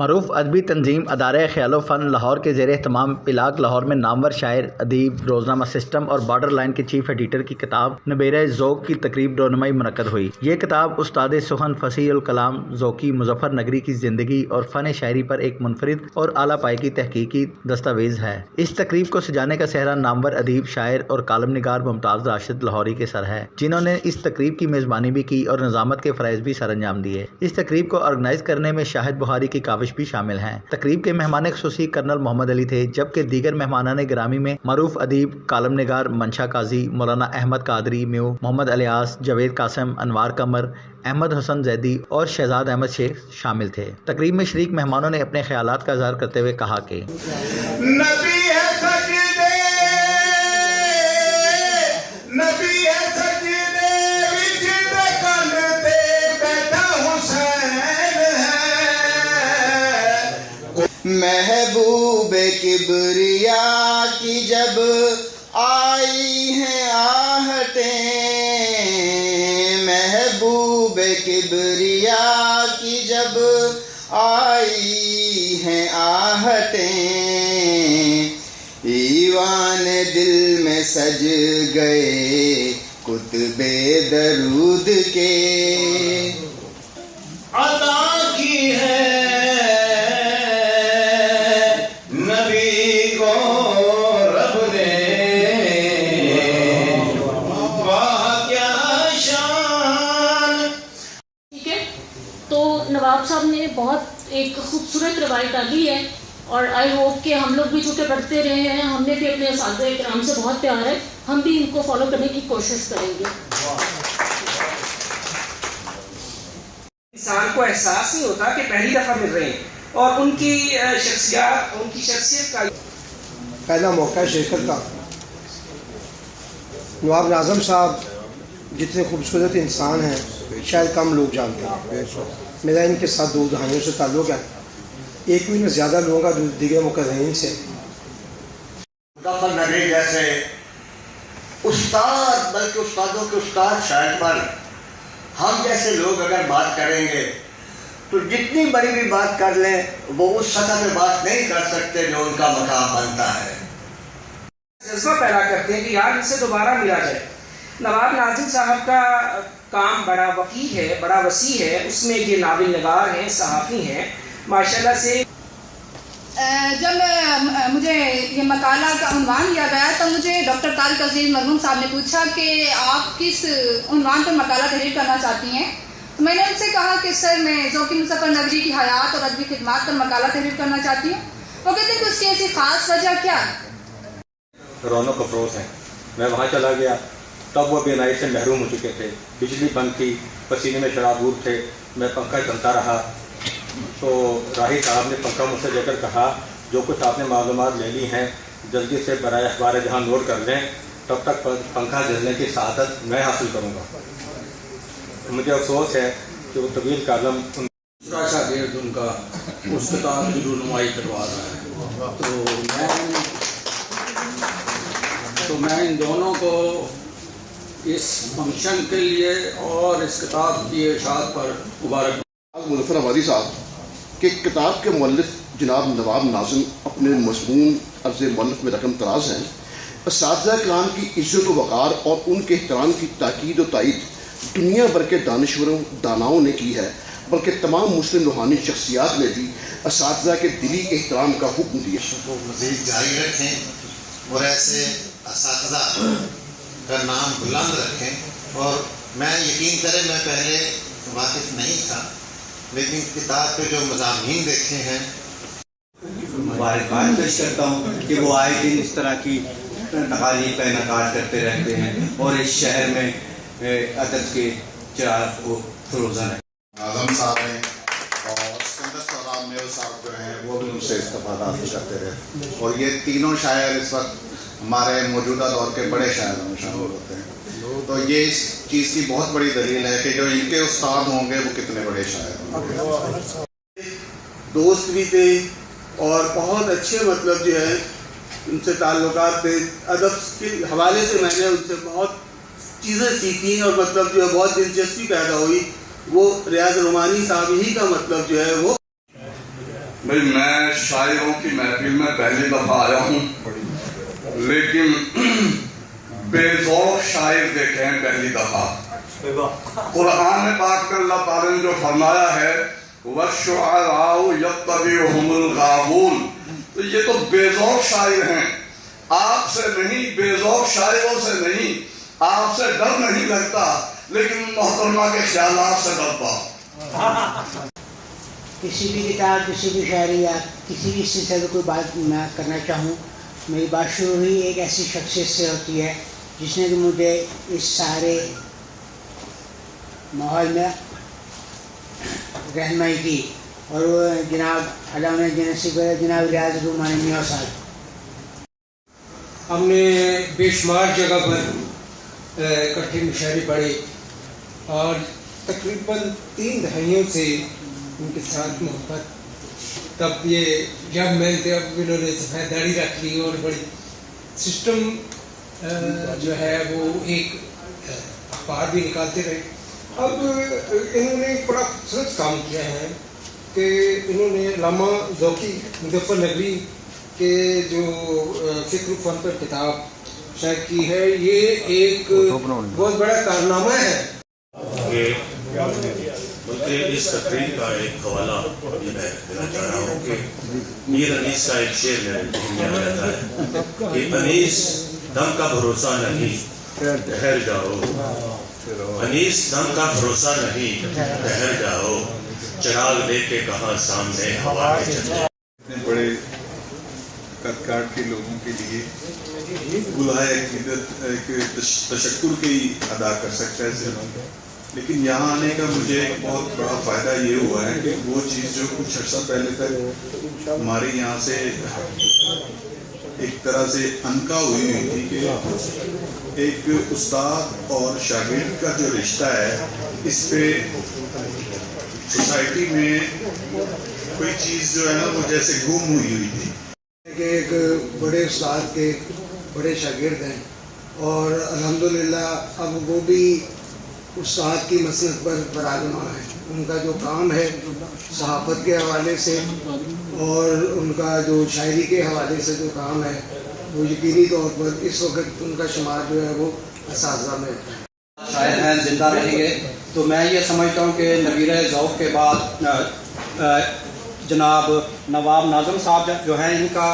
معروف ادبی تنظیم ادارہ خیال و فن لاہور کے زیر اہتمام پلاک لاہور میں نامور شاعر ادیب روزنامہ سسٹم اور بارڈر لائن کے چیف ایڈیٹر کی کتاب نبیرہ ذوق کی تقریب رونمائی منعقد ہوئی۔ یہ کتاب استاد سخن فصیح الکلام ذوقی مظفر نگری کی زندگی اور فن شاعری پر ایک منفرد اور اعلیٰ پائے کی تحقیقی دستاویز ہے۔ اس تقریب کو سجانے کا سہرا نامور ادیب شاعر اور کالم نگار ممتاز راشد لاہوری کے سر ہے، جنہوں نے اس تقریب کی میزبانی بھی کی اور نظامت کے فرائض بھی سر انجام دیے۔ اس تقریب کو آرگنائز کرنے میں شاہد بخاری کی کاوش بھی شامل ہیں۔ تقریب کے مہمان خصوصی کرنل محمد علی تھے، جبکہ دیگر مہمانان گرامی میں معروف ادیب کالم نگار منشا قاضی، مولانا احمد قادری میو، محمد الیاس، جاوید قاسم، انوار قمر، احمد حسن زیدی اور شہزاد احمد شیخ شامل تھے۔ تقریب میں شریک مہمانوں نے اپنے خیالات کا اظہار کرتے ہوئے کہا کہ محبوب کبریا کی جب آئی ہیں آہٹیں، محبوب کبریا کی جب آئی ہیں آہٹیں، ایوان دل میں سج گئے کتب درود کے، عطا کی ہے نواب صاحب نے بہت ایک خوبصورت روایت ڈالی ہے، اور آئی ہوپ کہ ہم لوگ بھی چونکہ پڑھتے رہے ہیں، ہم نے بھی اپنے اساتذہ کرام سے بہت پیار ہے، ہم بھی ان کو فالو کرنے کی کوشش کریں گے۔ انسان کو احساس نہیں ہوتا کہ پہلی دفعہ مل رہے ہیں، اور ان کی شخصیت کا پہلا موقع شرکت کا۔ نواب ناظم صاحب جتنے خوبصورت انسان ہیں شاید کم لوگ جانتے ہیں۔ میرا ان کے ساتھ 2 دہائیوں سے تعلق ہے، ایک بھی میں زیادہ لوگوں کا دیگر مقررین سے۔ مظفر نگری جیسے استاد، بلکہ استادوں کے استاد شاعر پر ہم جیسے لوگ اگر بات کریں گے تو جتنی بڑی بھی بات کر لیں وہ اس سطح میں بات نہیں کر سکتے جو ان کا مقام بنتا ہے۔ جذبہ پیدا کرتے ہیں کہ یار ان سے دوبارہ ملا جائے۔ نواب ناظم صاحب کا کام بڑا وسیع ہے، بڑا وسیع ہے، اس میں یہ ناول نگار ہیں، صحافی ہیں، ماشاءاللہ سے۔ جب مجھے یہ مقالہ کا عنوان دیا گیا تو مجھے ڈاکٹر طارق عزیز مرحوم صاحب نے پوچھا کہ آپ کس عنوان پر مقالہ تحریر کرنا چاہتی ہیں، تو میں نے ان سے کہا کہ سر میں ذوقی مظفر نگری کی حیات اور ادبی خدمات پر مقالہ تحریر کرنا چاہتی ہوں۔ وہ کہتے ہیں کہ اس کی ایسی خاص وجہ کیا ہے؟ رونق افروز ہیں۔ میں وہاں چلا گیا تب وہ بینائی سے محروم ہو چکے تھے، بجلی بند تھی، پسینے میں شرابور تھے، میں پنکھا چلتا رہا تو راہی صاحب نے پنکھا مجھ سے لے کر کہا جو کچھ آپ نے معلومات لے لی ہیں جلدی سے برائے اخبار جہاں نوٹ کر لیں، تب تک پنکھا جلنے کی سعادت میں حاصل کروں گا۔ مجھے افسوس ہے کہ وہ طویل کالم دوسرا شاگرد ان کا اس کتاب کی رونمائی کروا رہا ہے، تو میں ان دونوں کو اس فنکشن کے لیے اور اس کتاب کی اشاعت پر مبارک۔ مظفر آبادی صاحب کہ کتاب کے مؤلف جناب نواب ناظم اپنے مضمون عرض مؤلف میں رقم تراز ہیں۔ اساتذہ کرام کی عزت و وقار اور ان کے احترام کی تاکید و تائید دنیا بھر کے دانشوروں داناؤں نے کی ہے، بلکہ تمام مسلم روحانی شخصیات نے بھی اساتذہ کے دلی احترام کا حکم دیا۔ کو مزید جاری رکھیں اور ایسے اساتذہ کا نام بلند رکھیں، اور میں یقین کریں میں پہلے واقف نہیں تھا، لیکن کتاب کے جو مضامین دیکھے ہیں مبارکباد پیش کرتا ہوں کہ وہ آئے دن اس طرح کی تقاریب کا انعقاد کرتے رہتے ہیں اور اس شہر میں ادب کے چراغ کو فروزن ہے۔ ناظم صاحب ہیں اور سکندر سلام میو صاحب جو ہیں وہ بھی ان سے استفادہ حاصل کرتے رہے، اور یہ تینوں شاعر اس وقت ہمارے موجودہ دور کے بڑے شاعروں میں شامل ہوتے ہیں، تو یہ اس چیز کی بہت بڑی دلیل ہے کہ جو ان کے استاد ہوں گے وہ کتنے بڑے شاعر ہوں گے۔ دوست بھی تھے اور بہت اچھے مطلب جو ہے ان سے تعلقات تھے، ادب کے حوالے سے میں نے ان سے بہت چیزیں سیکھی اور مطلب جو ہے بہت دلچسپی پیدا ہوئی۔ وہ ریاض رومانی صاحب ہی کا مطلب جو ہے وہ بھائی میں شاعروں کی محفل میں پہلی دفعہ آیا ہوں، لیکن بے ذوق شاعر دیکھے ہیں پہلی دفعہ۔ قرآن پاک میں اللہ تعالیٰ نے جو فرمایا ہے وَالشُّعَرَاءُ يَتَّبِعُهُمُ الْغَاوُونَ، تو یہ تو بے ذوق شاعر ہیں، آپ سے نہیں، بے ذوق شاعروں سے نہیں، آپ سے ڈر نہیں لگتا، لیکن محترمہ کے خیالات سے ڈرتا۔ کسی بھی کتاب، کسی بھی شاعری یا کسی بھی سلسلے سے کوئی بات میں کرنا چاہوں، میری بات شروع ہوئی ایک ایسی شخصیت سے ہوتی ہے جس نے کہ مجھے اس سارے ماحول میں رہنمائی کی، اور وہ جناب اللہ نے جنسی کو جناب ریاض الرحمان میاں صاحب۔ ہم نے بے شمار جگہ پر اکٹھے مشاعرے پڑھے اور تقریباً 3 دہائیوں سے ان کے ساتھ محبت، تب یہ جب میں تھے اب انہوں نے سفید داڑھی رکھ لی اور بڑی سسٹم جو ہے وہ ایک اخبار بھی نکالتے رہے۔ اب انہوں نے بڑا خوبصورت کام کیا ہے کہ انہوں نے علامہ ذوقی مظفر نقوی کے جو فکر و فن پر کتاب شائع کی ہے، یہ ایک بہت بڑا کارنامہ ہے۔ بلکہ اس تقریر کا ایک حوالہ یہ میں دینا چاہ رہا ہوں کہ میر انیس کا ایک شعر میں رہتا ہے کہ انیس دم کا بھروسہ نہیں ٹھہر جاؤ، انیس دم کا بھروسہ نہیں ٹھہر جاؤ، چراغ لے کے کہاں سامنے ہوا کے چلے۔ اتنے بڑے قد کاٹ کے لوگوں کے لیے گلہائے عقیدت ایک تشکر کی ادا کر سکتا ہے ضرور، لیکن یہاں آنے کا مجھے ایک بہت بڑا فائدہ یہ ہوا ہے کہ وہ چیز جو کچھ عرصہ پہلے تک ہمارے یہاں سے ایک طرح سے انکا ہوئی تھی کہ ایک استاد اور شاگرد کا جو رشتہ ہے، اس پہ سوسائٹی میں کوئی چیز جو ہے نا وہ جیسے گم ہوئی تھی کہ ایک بڑے استاد کے بڑے شاگرد ہیں، اور الحمدللہ اب وہ بھی استاد کی مسلک پر برآمد ہے۔ ان کا جو کام ہے صحافت کے حوالے سے اور ان کا جو شاعری کے حوالے سے جو کام ہے، وہ یقینی طور پر اس وقت ان کا شمار جو ہے وہ اساتذہ میں ہے۔ شاعر ہیں، زندہ رہیں گے، تو میں یہ سمجھتا ہوں کہ نویر ذوق کے بعد جناب نواب ناظم صاحب جو ہیں، ان کا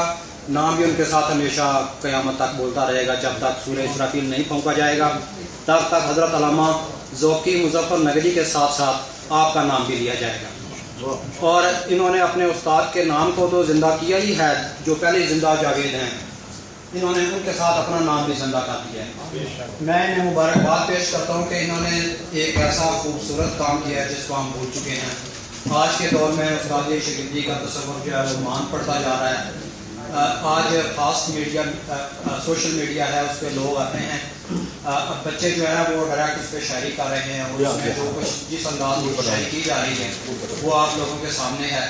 نام بھی ان کے ساتھ ہمیشہ قیامت تک بولتا رہے گا، جب تک سورہ اسرافیل نہیں پھونکا جائے گا، تب تک حضرت علامہ ذوقی مظفر نقوی کے ساتھ ساتھ آپ کا نام بھی لیا جائے گا۔ اور انہوں نے اپنے استاد کے نام کو تو زندہ کیا ہی ہے، جو پہلے زندہ جاوید ہیں، انہوں نے ان کے ساتھ اپنا نام بھی زندہ کر دیا ہے۔ میں انہیں مبارکباد پیش کرتا ہوں کہ انہوں نے ایک ایسا خوبصورت کام کیا ہے جس کو ہم بھول چکے ہیں۔ آج کے دور میں استاد شاگردی کا تصور جو ہے وہ مان پڑتا جا رہا ہے۔ آج فاسٹ میڈیا، سوشل میڈیا ہے، اس پہ لوگ آتے ہیں، بچے جو ہے وہ ڈائریکٹ اس پہ شاعری کر رہے ہیں، اور اس میں جو کچھ جس انداز میں شاعری کی جا رہی ہے وہ آپ لوگوں کے سامنے ہے۔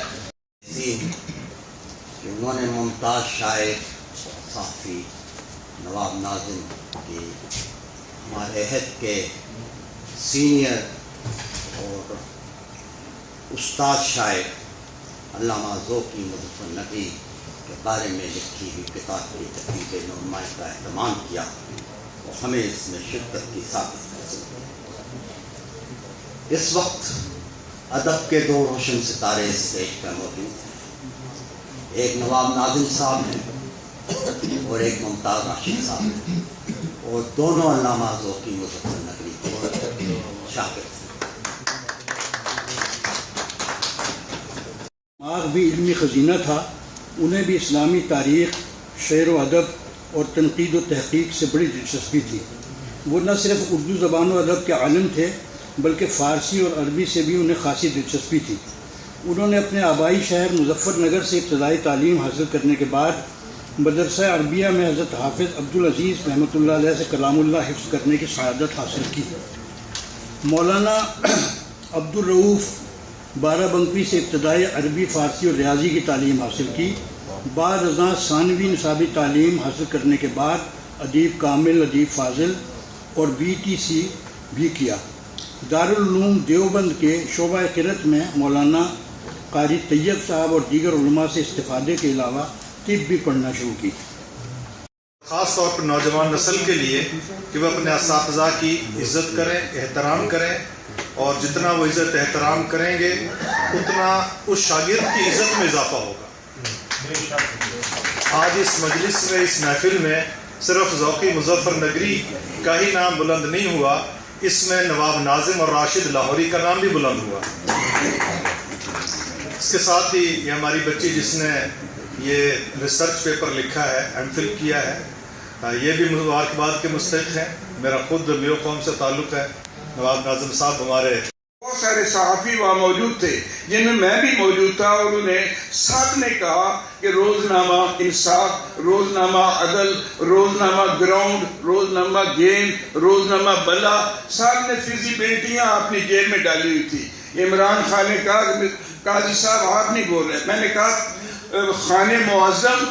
انہوں نے ممتاز شاعر صحافی نواب ناظم کی ہمارے عہد کے سینئر اور استاد شاعر علامہ ذوقی مظفر نقوی کے بارے میں لکھی ہوئی کتاب کی تقریب نمائش کا اہتمام کیا، اور ہمیں اس میں شرکت کی سعادت حاصل ہوئی۔ اس وقت ادب کے 2 روشن ستارے اسٹیج پر موجود ہیں، ایک نواب ناظم صاحب ہیں اور ایک ممتاز راشد صاحب ہیں، اور دونوں علامہ ذوقی مظفر نقوی کے شاگرد دماغ بھی علمی خزینہ تھا، انہیں بھی اسلامی تاریخ، شعر و ادب اور تنقید و تحقیق سے بڑی دلچسپی تھی۔ وہ نہ صرف اردو زبان و ادب کے عالم تھے بلکہ فارسی اور عربی سے بھی انہیں خاصی دلچسپی تھی۔ انہوں نے اپنے آبائی شہر مظفر نگر سے ابتدائی تعلیم حاصل کرنے کے بعد مدرسہ عربیہ میں حضرت حافظ عبدالعزیز رحمۃ اللہ علیہ سے کلام اللہ حفظ کرنے کی سعادت حاصل کی۔ مولانا عبدالرؤوف بارہ بنکوی سے ابتدائی عربی، فارسی اور ریاضی کی تعلیم حاصل کی۔ بعد ازاں ثانوی نصابی تعلیم حاصل کرنے کے بعد ادیب کامل، ادیب فاضل اور BTC بھی کیا۔ دارالعلوم دیوبند کے شعبہ قرأت میں مولانا قاری طیب صاحب اور دیگر علماء سے استفادے کے علاوہ طب بھی پڑھنا شروع کی۔ خاص طور پر نوجوان نسل کے لیے کہ وہ اپنے اساتذہ کی عزت کریں، احترام کریں، اور جتنا وہ عزت احترام کریں گے اتنا اس شاگرد کی عزت میں اضافہ ہوگا۔ آج اس مجلس میں، اس محفل میں صرف ذوقی مظفر نگری کا ہی نام بلند نہیں ہوا، اس میں نواب ناظم اور راشد لاہوری کا نام بھی بلند ہوا۔ اس کے ساتھ ہی یہ ہماری بچی جس نے یہ ریسرچ پیپر لکھا ہے، ایم فل کیا ہے، یہ بھی مبارکباد کے مستحق ہیں۔ میرا خود میو قوم سے تعلق ہے۔ نواب ناظم صاحب ہمارے بہت سارے صحافی وہاں موجود تھے جن میں میں بھی موجود تھا، اور انہوں نے ساتھ نے کہا کہ روزنامہ انصاف، روزنامہ عدل، روزنامہ گراؤنڈ، روزنامہ گیند، روزنامہ بلا، ساتھ نے فیزیبلٹیاں اپنی جیب میں ڈالی ہوئی تھی۔ عمران خان نے کہا کہ قاضی صاحب آپ نہیں بول رہے، میں نے کہا خان معظم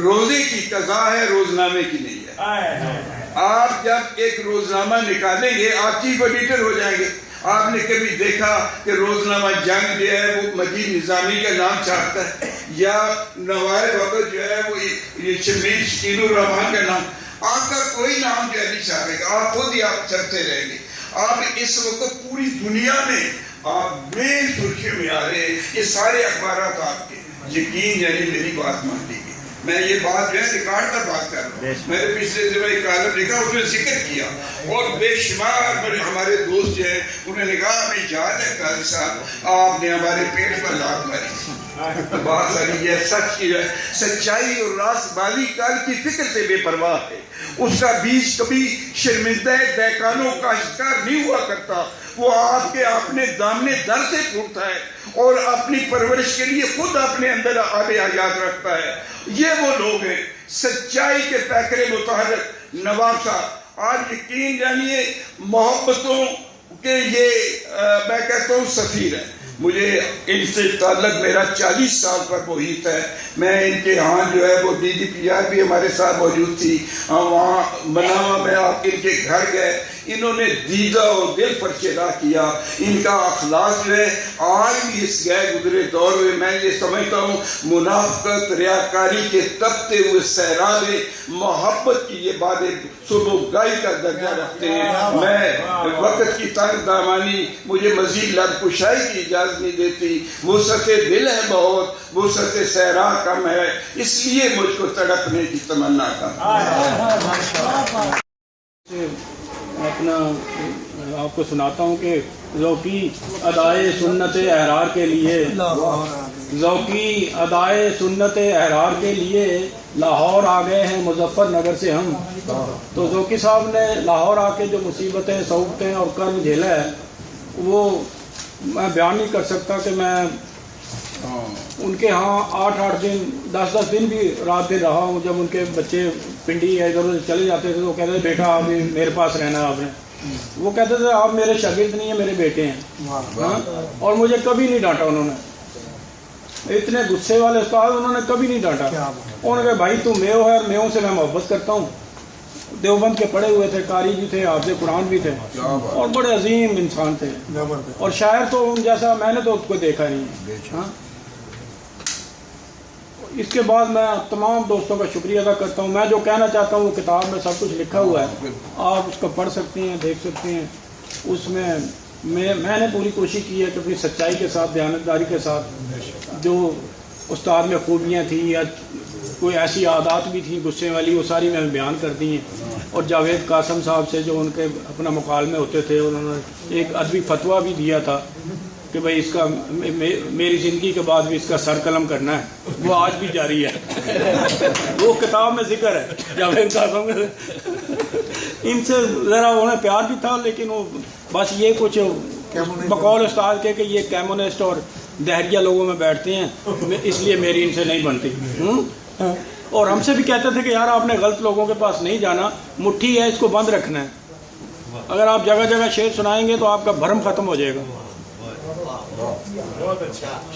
روزے کی قضا ہے، روزنامے کی نہیں ہے۔ آپ جب ایک روزنامہ نکالیں گے آپ چیف ایڈیٹر ہو جائیں گے۔ آپ نے کبھی دیکھا کہ روزنامہ جنگ جو ہے وہ مجید نظامی کا نام چھاپتا ہے، یا نوائے وقت جو ہے وہ شبیر شکیل الرحمان کا نام؟ آپ کا کوئی نام جو ہے نہیں چھاپے گا، آپ خود ہی آپ چلتے رہیں گے۔ آپ اس وقت پوری دنیا میں آپ مین سرخیوں میں آ رہے ہیں، یہ سارے اخبارات آپ کے، یقین یعنی میری بات مان لیجیے، میں یہ بات جو ہے ریکارڈ پر بات کر رہا ہوں۔ میں نے پچھلے دنوں ایک کالم لکھا، اس میں ذکر کیا، اور بے شمار بڑے ہمارے دوست جو ہیں انہوں نے کہا ہمیں یاد ہے قاضی صاحب آپ نے ہمارے پیٹ پر لات ماری۔ بات ساری یہ سچ کی ہے، سچائی اور راست بازی کل کی فکر سے بے پرواہ ہے۔ اس کا بیج کبھی شرمندہ دہقانوں کا شکار نہیں ہوا کرتا، وہ آپ کے اپنے دامنے در سے پھوٹتا ہے اور اپنی پرورش کے لیے خود اپنے اندر آب حیات رکھتا ہے۔ یہ وہ لوگ ہیں سچائی کے پیکرے متحرک۔ نواب صاحب آج یقین جانیے محبتوں کے یہ میں کہتا ہوں سفیر ہے۔ مجھے ان سے تعلق میرا 40 سال پر محیط ہے۔ میں ان کے ہاں جو ہے وہ ڈی ڈی پی آر بھی ہمارے ساتھ موجود تھی، وہاں مناوا میں آپ ان کے گھر گئے، انہوں نے دیدہ اور دل پر چلا کیا۔ ان کا اخلاق جو ہے آج بھی اس گئے گزرے دور میں میں یہ سمجھتا ہوں منافقت ریاکاری کے تپتے ہوئے سیراب محبت کی یہ باتیں صبح گائی کا درجہ رکھتے ہیں۔ میں وقت کی تنگ دامانی مجھے مزید لب کشائی کی اجازت نہیں دیتی، وسعت دل ہے بہت، وسعت صحرا کم ہے، اس لیے مجھ کو تڑپنے کی تمنا کم۔ اپنا آپ کو سناتا ہوں کہ ذوقی ادائے سنت احرار کے لیے، ذوقی ادائے سنت احرار کے لیے لاہور آ گئے ہیں مظفر نگر سے ہم۔ تو ذوقی صاحب نے لاہور آ کے جو مصیبتیں صعوبتیں اور کرم جھیلا ہے وہ میں بیان نہیں کر سکتا کہ میں ان کے ہاں 8 دن 10 دن بھی رات دن رہا ہوں۔ جب ان کے بچے پنڈی یا ادھر ادھر چلے جاتے تھے تو وہ کہتے تھے بیٹا آپ میرے پاس رہنا آپ نے، وہ کہتے تھے آپ میرے شاگرد نہیں ہیں میرے بیٹے ہیں، اور مجھے کبھی نہیں ڈانٹا انہوں نے۔ اتنے غصے والے استاد انہوں نے کبھی نہیں ڈانٹا، انہوں نے کہا بھائی تو میو ہے اور میو سے میں محبت کرتا ہوں۔ دیوبند کے پڑھے ہوئے تھے، قاری بھی تھے، حافظ قرآن بھی تھے، اور بڑے عظیم انسان تھے، اور شاعر تو ان جیسا میں نے تو اس کو دیکھا نہیں۔ اس کے بعد میں تمام دوستوں کا شکریہ ادا کرتا ہوں۔ میں جو کہنا چاہتا ہوں وہ کتاب میں سب کچھ لکھا ہوا ہے، آپ اس کو پڑھ سکتے ہیں، دیکھ سکتے ہیں۔ اس میں میں نے پوری کوشش کی ہے کہ اپنی سچائی کے ساتھ، دیانتداری کے ساتھ جو استاد میں خوبیاں تھیں یا کوئی ایسی عادات بھی تھیں غصے والی، وہ ساری میں بیان کر دی ہیں۔ اور جاوید قاسم صاحب سے جو ان کے اپنا مکالمے ہوتے تھے، انہوں نے ایک ادبی فتویٰ بھی دیا تھا کہ بھائی اس کا میری زندگی کے بعد بھی اس کا سر قلم کرنا ہے، وہ آج بھی جاری ہے، وہ کتاب میں ذکر ہے جاوید قاسم کے۔ ان سے ذرا انہیں پیار بھی تھا، لیکن وہ بس یہ کچھ بقول استاد کے کہ یہ کمیونسٹ اور دہریہ لوگوں میں بیٹھتے ہیں، اس لیے میری ان سے نہیں بنتی۔ اور ہم سے بھی کہتے تھے کہ یار آپ نے غلط لوگوں کے پاس نہیں جانا، مٹھی ہے اس کو بند رکھنا ہے، اگر آپ جگہ جگہ شعر سنائیں گے تو آپ کا بھرم ختم ہو جائے گا۔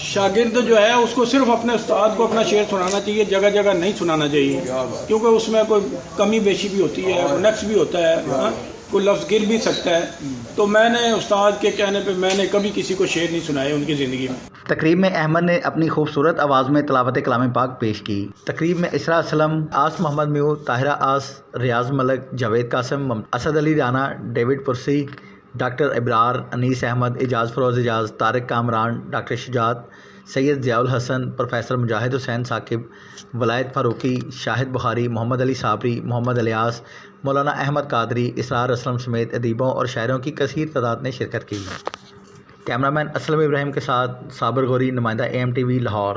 شاگرد جو ہے اس کو صرف اپنے استاد کو اپنا شعر سنانا چاہیے، جگہ جگہ نہیں سنانا چاہیے، کیونکہ اس میں کوئی کمی بیشی بھی ہوتی ہے، نقص بھی ہوتا ہے، کوئی لفظ گر بھی سکتا ہے۔ تو میں نے استاد کے کہنے پہ میں نے کبھی کسی کو شعر نہیں سنائے ان کی زندگی میں۔ تقریب میں احمد نے اپنی خوبصورت آواز میں تلاوت کلام پاک پیش کی۔ تقریب میں اسراء اسلم، آس محمد میو، طاہرہ آس، ریاض ملک، جاوید قاسم، اسد علی رانا، ڈیوڈ پرسی، ڈاکٹر ابرار، انیس احمد، اعجاز فروز اعجاز، طارق کامران، ڈاکٹر شجاعت، سید ضیاء الحسن، پروفیسر مجاہد حسین ثاقب، ولایت فاروقی، شاہد بخاری، محمد علی صابری، محمد الیاس، مولانا احمد قادری، اسرار اسلم سمیت ادیبوں اور شاعروں کی کثیر تعداد نے شرکت کی۔ کیمرہ مین اسلم ابراہیم کے ساتھ صابر غوری، نمائندہ AM TV لاہور۔